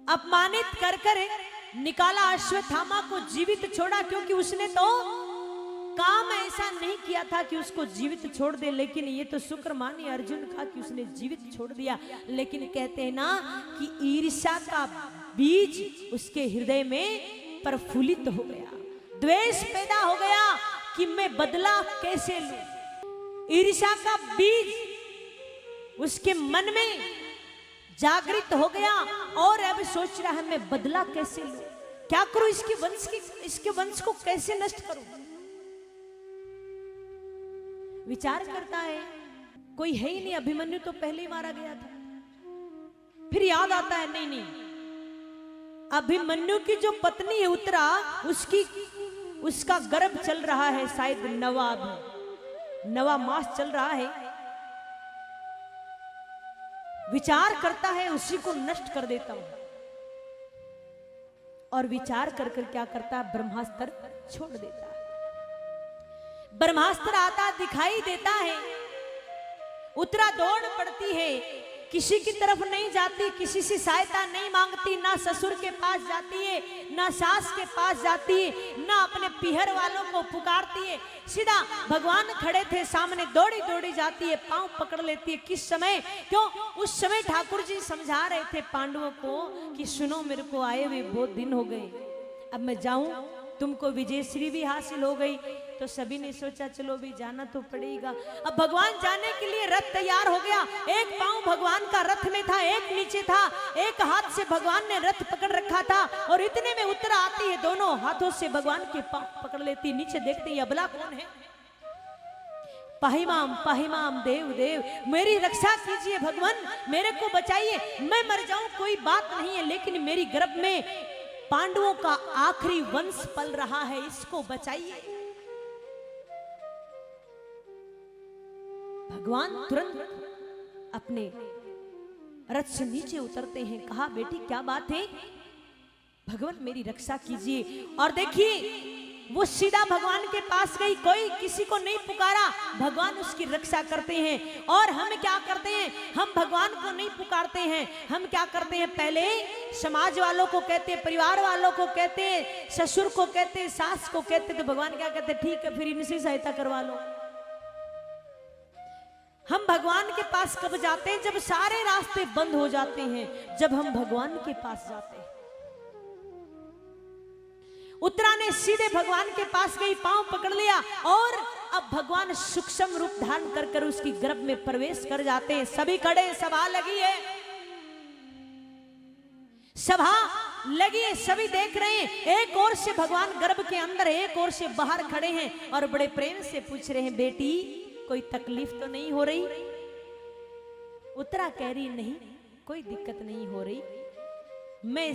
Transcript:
अपमानित कर कर निकाला, अश्वत्थामा को जीवित छोड़ा, क्योंकि उसने तो काम ऐसा नहीं किया था कि उसको जीवित छोड़ दे। लेकिन ये तो शुक्र माने अर्जुन का कि उसने जीवित छोड़ दिया। लेकिन कहते हैं ना कि ईर्ष्या का बीज उसके हृदय में प्रफुल्लित हो गया, द्वेष पैदा हो गया कि मैं बदला कैसे लूं। ईर्ष्या का बीज उसके मन में जागृत हो गया और अब सोच रहा है मैं बदला कैसे लूं, क्या करूं, इसके वंश को कैसे नष्ट करूं। विचार करता है कोई है ही नहीं, अभिमन्यु तो पहले ही मारा गया था। फिर याद आता है नहीं, अभिमन्यु की जो पत्नी है उत्तरा, उसका गर्भ चल रहा है, शायद नवा मास चल रहा है। विचार करता है उसी को नष्ट कर देता हूं, और विचार कर कर क्या करता है, ब्रह्मास्त्र छोड़ देता है। ब्रह्मास्त्र आता दिखाई देता है, उत्तरा दौड़ पड़ती है, किसी की तरफ नहीं जाती, किसी से सहायता नहीं मांगती, ना ससुर के पास जाती है, ना सास के पास जाती है, ना अपने पीहर वालों को पुकारती है। सीधा भगवान खड़े थे सामने, दौड़ी दौड़ी जाती है, पांव पकड़ लेती है। किस समय, क्यों उस समय ठाकुर जी समझा रहे थे पांडवों को कि सुनो, मेरे को आए हुए बहुत दिन हो गए, अब मैं जाऊं, तुमको विजयश्री भी हासिल हो गई। तो सभी ने सोचा चलो भी जाना तो पड़ेगा। अब भगवान जाने के लिए रथ तैयार हो गया, एक पांव भगवान का रथ में था, एक नीचे था, एक हाथ से भगवान ने रथ पकड़ रखा था, और इतने में उत्तरा आती है, दोनों हाथों से भगवान के पांव पकड़ लेती, नीचे देखते ही अबला कौन है, पाहिमाम पाहिमाम देव देव, मेरी रक्षा कीजिए भगवान, मेरे को बचाइए, मैं मर जाऊं कोई बात नहीं है, लेकिन मेरी गर्भ में पांडवों का आखिरी वंश पल रहा है, इसको बचाइए। भगवान तुरंत अपने रथ से नीचे उतरते हैं, कहा बेटी क्या बात है, भगवान मेरी रक्षा कीजिए। और देखिए वो सीधा भगवान के पास गई, कोई किसी को नहीं पुकारा, भगवान उसकी रक्षा करते हैं। और हम क्या करते हैं, हम भगवान को नहीं पुकारते हैं, हम क्या करते हैं, पहले समाज वालों को कहते हैं, परिवार वालों को कहते हैं, ससुर को कहते हैं, सास को कहते हैं, तो भगवान क्या कहते हैं, ठीक है फिर इनसे सहायता करवा लो। हम भगवान के पास कब जाते हैं, जब सारे रास्ते बंद हो जाते हैं, जब हम भगवान के पास जाते हैं। उत्तरा ने सीधे भगवान के पास गई, पांव पकड़ लिया, और अब भगवान सूक्ष्म रूप धारण कर कर उसकी गर्भ में प्रवेश कर जाते हैं। सभी खड़े, सभा लगी है, सभा लगी है, सभी देख रहे हैं। एक ओर से भगवान गर्भ के अंदर, एक ओर से बाहर खड़े हैं, और बड़े प्रेम से पूछ रहे हैं बेटी कोई तकलीफ तो नहीं हो रही। उत्तरा कह रही नहीं कोई दिक्कत नहीं हो रही, मैं